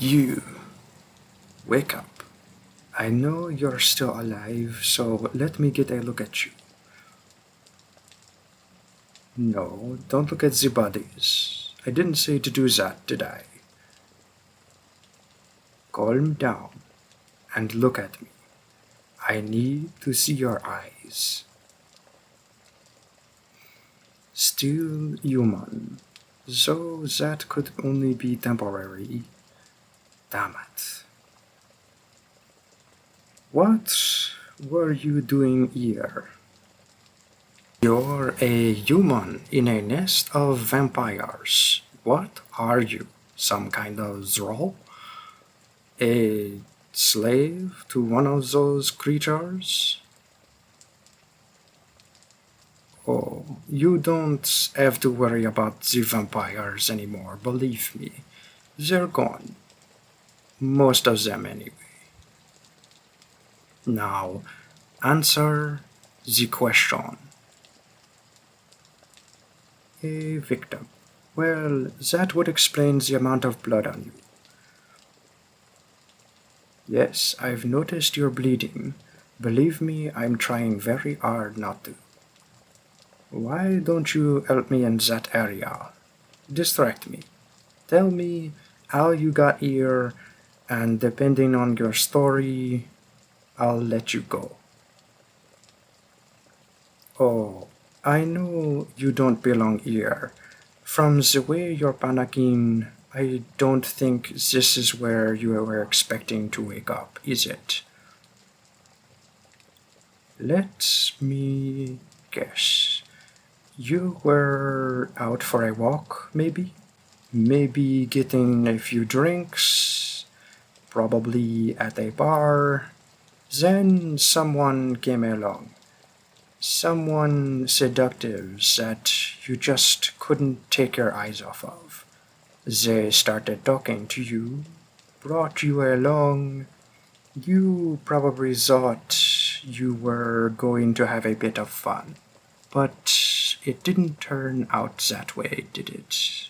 You, wake up. I know you're still alive, so let me get a look at you. No, don't look at the bodies. I didn't say to do that, did I? Calm down and look at me. I need to see your eyes. Still human, so that could only be temporary. Damn it. What were you doing here? You're a human in a nest of vampires. What are you? Some kind of thrall? A slave to one of those creatures? Oh, you don't have to worry about the vampires anymore, believe me. They're gone. Most of them anyway. Now, answer the question. A victim. Well, that would explain the amount of blood on you. Yes, I've noticed you're bleeding. Believe me, I'm trying very hard not to. Why don't you help me in that area? Distract me. Tell me how you got here, and depending on your story, I'll let you go. Oh, I know you don't belong here. From the way you're panicking, I don't think this is where you were expecting to wake up, is it? Let me guess. You were out for a walk, maybe? Maybe getting a few drinks, probably at a bar. Then someone came along. Someone seductive that you just couldn't take your eyes off of. They started talking to you, brought you along. You probably thought you were going to have a bit of fun, but it didn't turn out that way, did it?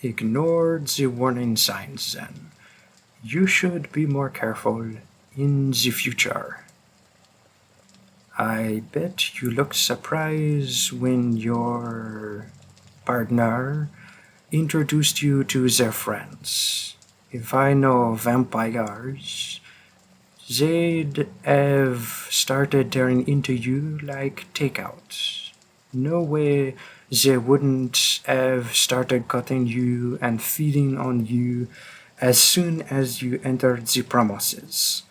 Ignore the warning signs then. You should be more careful in the future. I bet you looked surprised when your partner introduced you to their friends. If I know vampires, they'd have started turning into you like takeout. No way they wouldn't have started cutting you and feeding on you as soon as you entered the premises.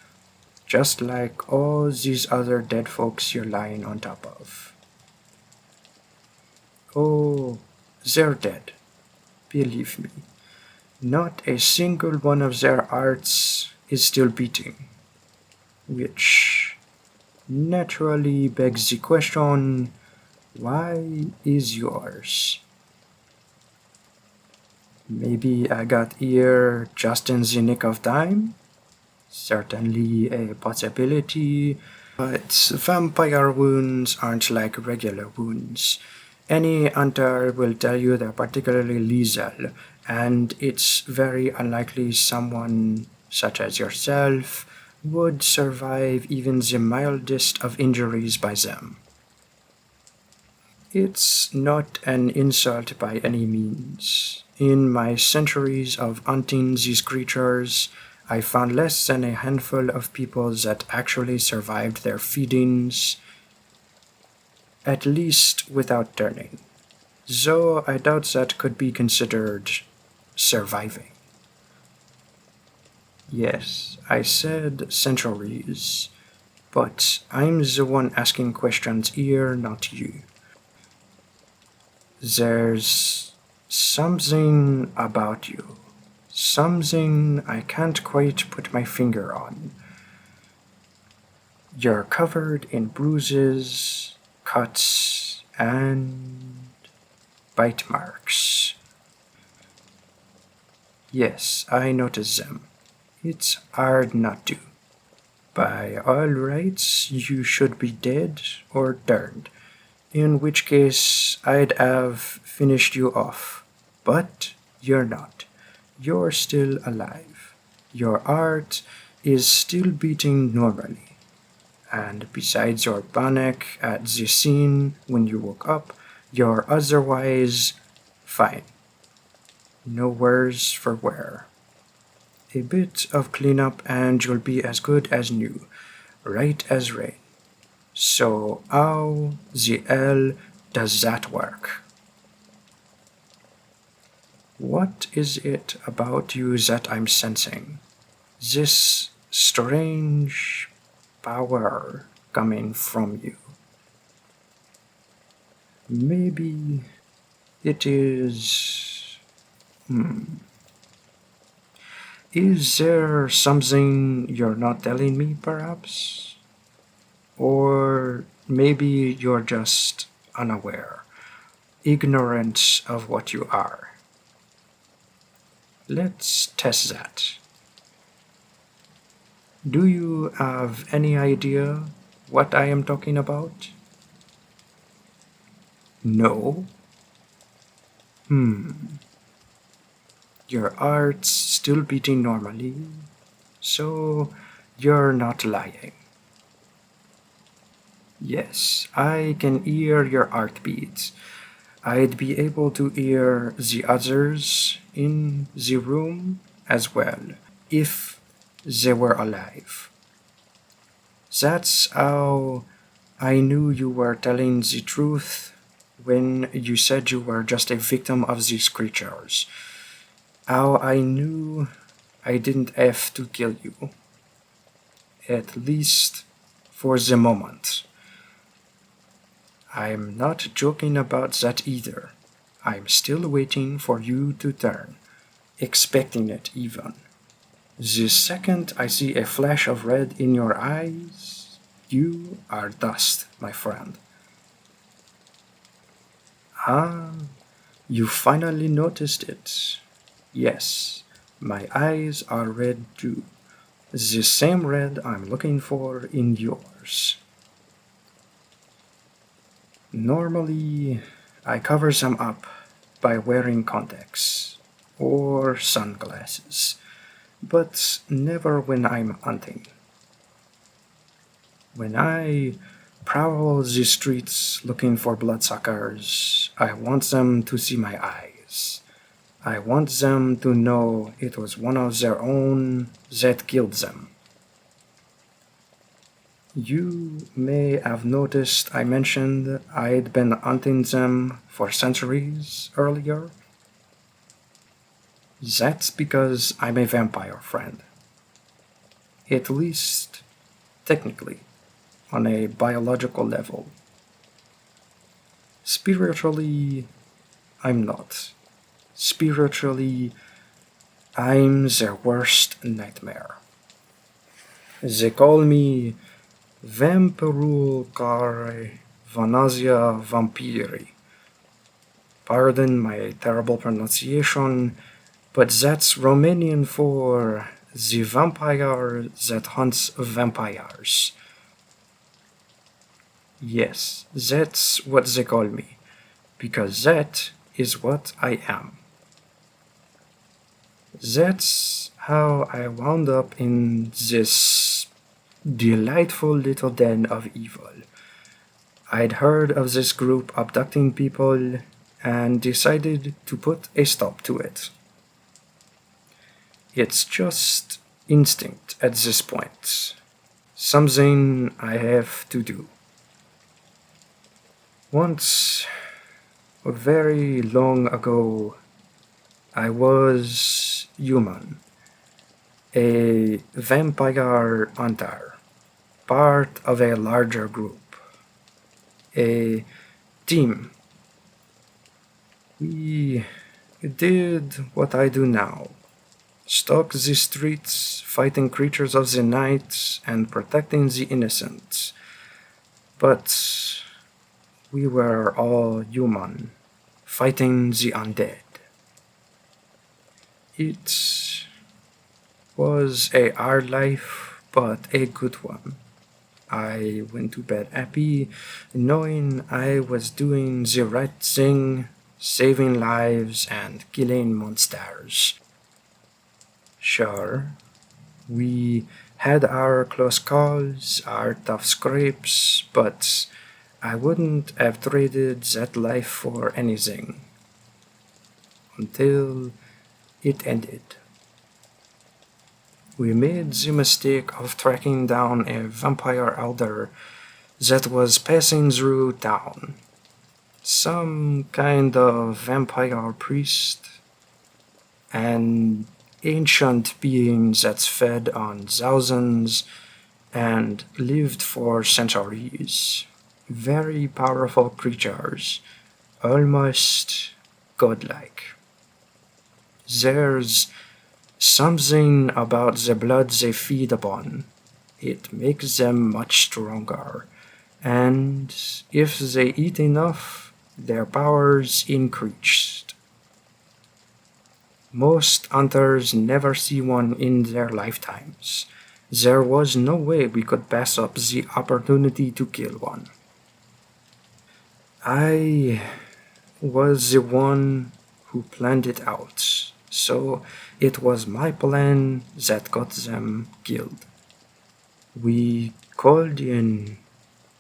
Just like all these other dead folks you're lying on top of. Oh, they're dead. Believe me. Not a single one of their hearts is still beating. Which naturally begs the question, why is yours? Maybe I got here just in the nick of time? Certainly a possibility, but vampire wounds aren't like regular wounds. Any hunter will tell you they're particularly lethal, and it's very unlikely someone such as yourself would survive even the mildest of injuries by them. It's not an insult by any means. In my centuries of hunting these creatures, I found less than a handful of people that actually survived their feedings, at least without turning. Though I doubt that could be considered surviving. Yes, I said centuries, but I'm the one asking questions here, not you. There's something about you. Something I can't quite put my finger on. You're covered in bruises, cuts, and bite marks. Yes, I notice them. It's hard not to. By all rights, you should be dead or turned, in which case I'd have finished you off. But you're not. you're still alive. Your heart is still beating normally. And besides your panic at the scene when you woke up, you're otherwise fine. No worse for wear. A bit of cleanup and you'll be as good as new, right as rain. So how the hell does that work? What is it about you that I'm sensing? This strange power coming from you. Maybe it is... Is there something you're not telling me, perhaps? Or maybe you're just unaware, ignorant of what you are. Let's test that. Do you have any idea what I am talking about? No? Your heart's still beating normally, so you're not lying. Yes, I can hear your heartbeats. I'd be able to hear the others in the room as well, if they were alive. That's how I knew you were telling the truth when you said you were just a victim of these creatures. How I knew I didn't have to kill you. At least for the moment. I'm not joking about that either. I'm still waiting for you to turn, expecting it even. The second I see a flash of red in your eyes, you are dust, my friend. Ah, you finally noticed it. Yes, my eyes are red too. The same red I'm looking for in yours. Normally, I cover them up by wearing contacts or sunglasses, but never when I'm hunting. When I prowl the streets looking for bloodsuckers, I want them to see my eyes. I want them to know it was one of their own that killed them. You may have noticed I mentioned I'd been hunting them for centuries earlier. That's because I'm a vampire, friend. At least, technically, on a biological level. Spiritually, I'm not. Spiritually, I'm their worst nightmare. They call me Hunts Vampires. Pardon my terrible pronunciation, but that's Romanian for the vampire that hunts vampires. Yes, that's what they call me, because that is what I am. That's how I wound up in this delightful little den of evil. I'd heard of this group abducting people and decided to put a stop to it. It's just instinct at this point. Something I have to do. Once, very long ago, I was human. A vampire hunter, part of a larger group, a team. We did what I do now, stalk the streets, fighting creatures of the night and protecting the innocent. But we were all human, fighting the undead. It was a hard life, but a good one. I went to bed happy, knowing I was doing the right thing, saving lives and killing monsters. Sure, we had our close calls, our tough scrapes, but I wouldn't have traded that life for anything until it ended. We made the mistake of tracking down a vampire elder that was passing through town. Some kind of vampire priest, an ancient being that's fed on thousands and lived for centuries. Very powerful creatures, almost godlike. There's something about the blood they feed upon. It makes them much stronger, and if they eat enough, their powers increase. Most hunters never see one in their lifetimes. There was no way we could pass up the opportunity to kill one. I was the one who planned it out, so it was my plan that got them killed. We called in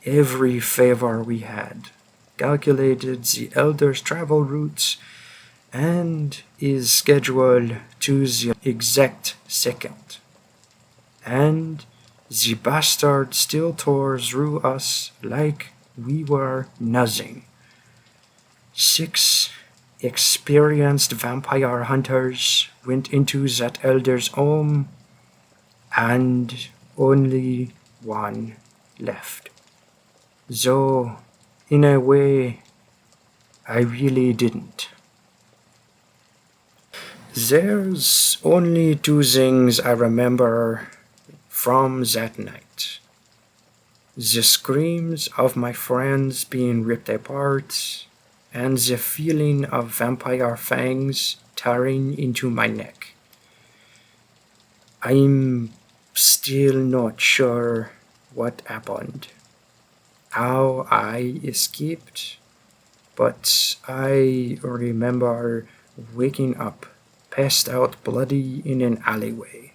every favor we had, calculated the elder's travel routes, and his schedule to the exact second. And the bastard still tore through us like we were nothing. 6 experienced vampire hunters went into that elder's home, and only one left. Though, in a way, I really didn't. There's only 2 things I remember from that night. The screams of my friends being ripped apart, and the feeling of vampire fangs tearing into my neck. I'm still not sure what happened, how I escaped, but I remember waking up passed out bloody in an alleyway.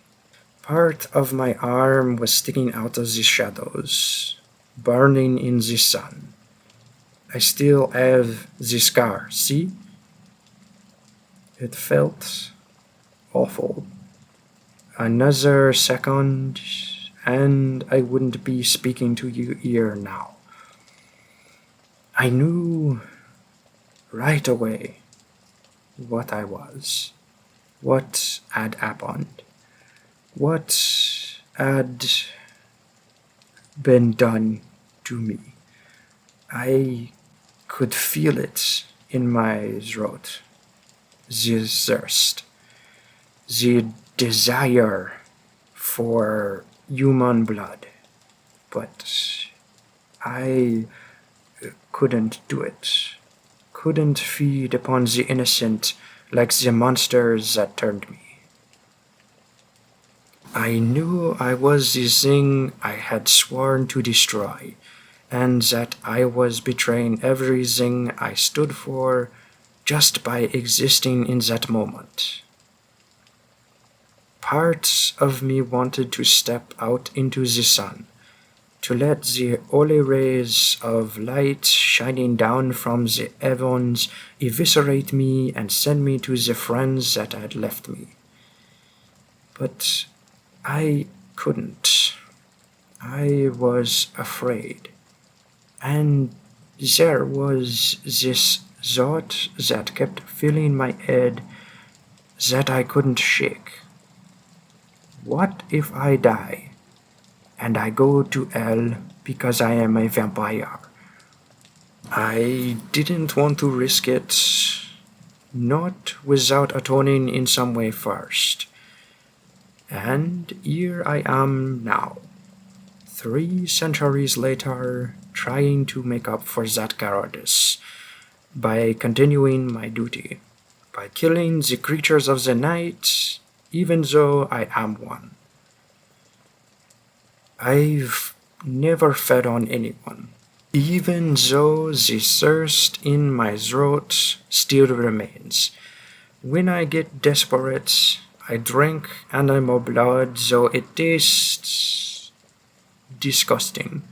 Part of my arm was sticking out of the shadows, burning in the sun. I still have the scar, see? It felt awful. Another second, and I wouldn't be speaking to you here now. I knew right away what I was, what had happened, what had been done to me. I could feel it in my throat, the thirst, the desire for human blood, but I couldn't do it, couldn't feed upon the innocent like the monsters that turned me. I knew I was the thing I had sworn to destroy, and that I was betraying everything I stood for just by existing in that moment. Parts of me wanted to step out into the sun, to let the holy rays of light shining down from the heavens eviscerate me and send me to the friends that had left me. But I couldn't. I was afraid. And there was this thought that kept filling my head that I couldn't shake. What if I die, and I go to hell because I am a vampire? I didn't want to risk it, not without atoning in some way first. And here I am now, 3 centuries later, trying to make up for that cowardice by continuing my duty, by killing the creatures of the night, even though I am one. I've never fed on anyone, even though the thirst in my throat still remains. When I get desperate, I drink animal blood, so it tastes disgusting.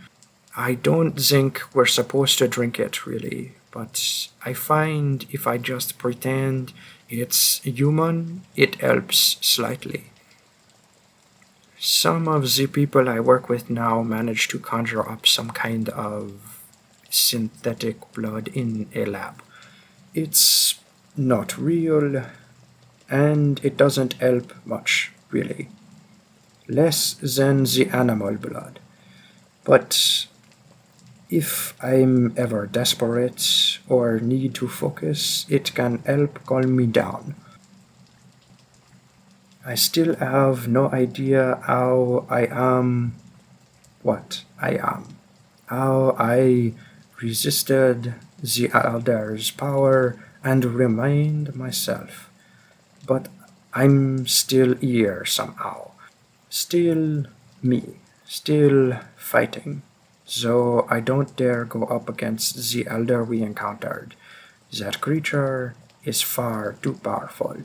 I don't think we're supposed to drink it, really, but I find if I just pretend it's human, it helps slightly. Some of the people I work with now manage to conjure up some kind of synthetic blood in a lab. It's not real, and it doesn't help much, really. Less than the animal blood. But if I'm ever desperate or need to focus, it can help calm me down. I still have no idea how I am what I am, how I resisted the Elder's power and remained myself. But I'm still here somehow, still me, still fighting. So I don't dare go up against the elder we encountered. That creature is far too powerful.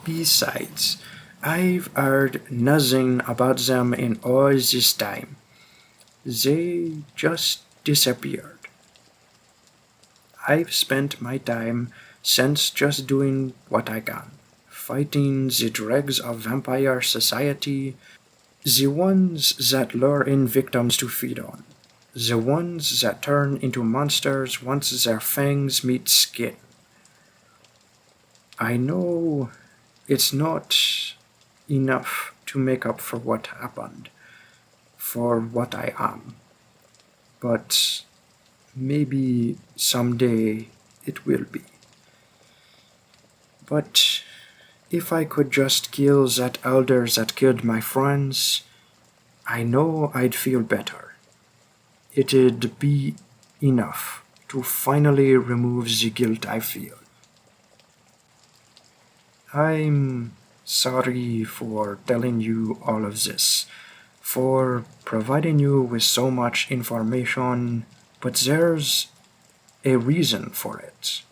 Besides, I've heard nothing about them in all this time. They just disappeared. I've spent my time since just doing what I can, fighting the dregs of vampire society, the ones that lure in victims to feed on, the ones that turn into monsters once their fangs meet skin. I know it's not enough to make up for what happened, for what I am, but maybe someday it will be. But if I could just kill that elder that killed my friends, I know I'd feel better. It'd be enough to finally remove the guilt I feel. I'm sorry for telling you all of this, for providing you with so much information, but there's a reason for it.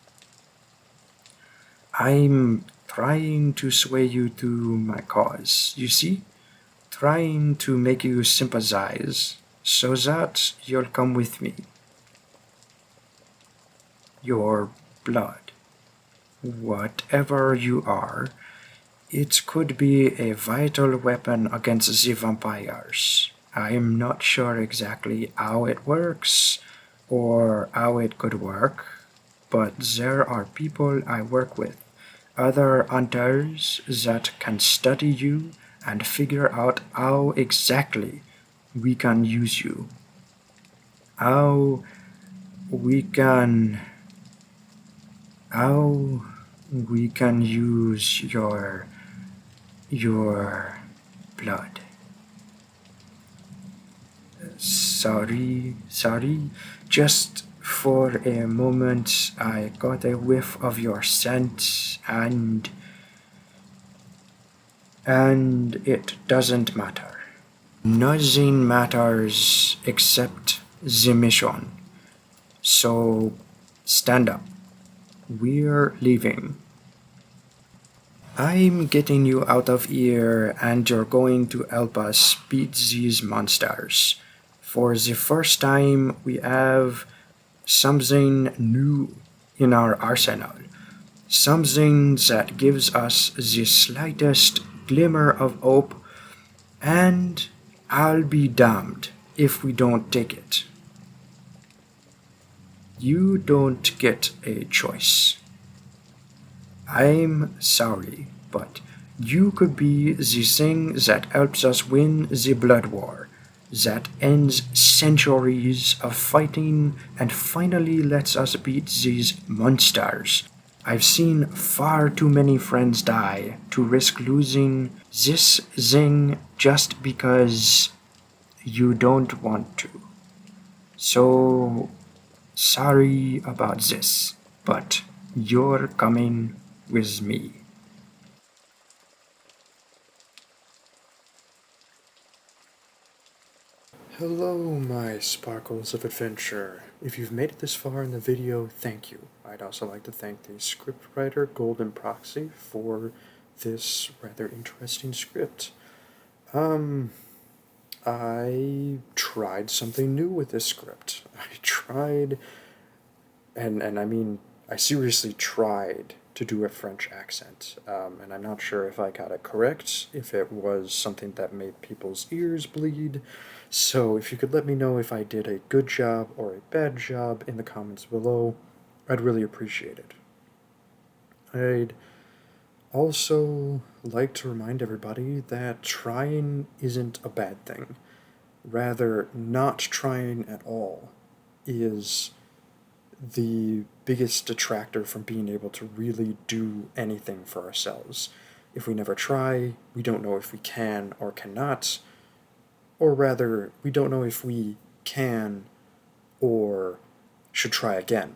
I'm trying to sway you to my cause, you see? Trying to make you sympathize so that you'll come with me. Your blood. Whatever you are, it could be a vital weapon against the vampires. I'm not sure exactly how it works or how it could work, but there are people I work with, other hunters that can study you and figure out how exactly we can use you. How we can use your blood. Sorry, just for a moment I got a whiff of your scent and it doesn't matter. Nothing matters except the mission. So stand up. We're leaving. I'm getting you out of here and you're going to help us beat these monsters. For the first time, we have something new in our arsenal. Something that gives us the slightest glimmer of hope, and I'll be damned if we don't take it. You don't get a choice. I'm sorry, but you could be the thing that helps us win the blood war, that ends centuries of fighting and finally lets us beat these monsters. I've seen far too many friends die to risk losing this thing just because you don't want to. So, sorry about this, but you're coming with me. Hello, my sparkles of adventure. If you've made it this far in the video, thank you. I'd also like to thank the scriptwriter Golden Proxy for this rather interesting script. I tried something new with this script. And I mean, I seriously tried to do a French accent, and I'm not sure if I got it correct, if it was something that made people's ears bleed. So if you could let me know if I did a good job or a bad job in the comments below, I'd really appreciate it. I'd also like to remind everybody that trying isn't a bad thing. Rather, not trying at all is the biggest detractor from being able to really do anything for ourselves. If we never try, we don't know if we can or cannot, or rather, we don't know if we can or should try again.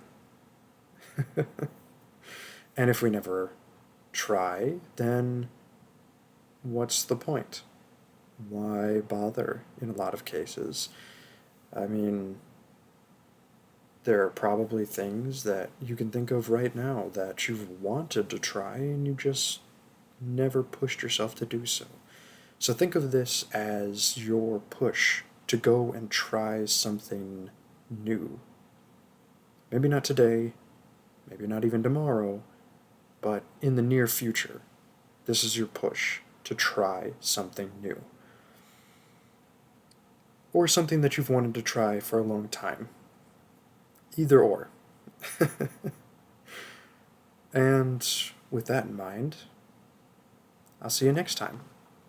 And if we never try, then what's the point? Why bother in a lot of cases? I mean, there are probably things that you can think of right now that you've wanted to try and you just never pushed yourself to do so. So think of this as your push to go and try something new. Maybe not today, maybe not even tomorrow, but in the near future, this is your push to try something new. Or something that you've wanted to try for a long time. Either or. And with that in mind, I'll see you next time.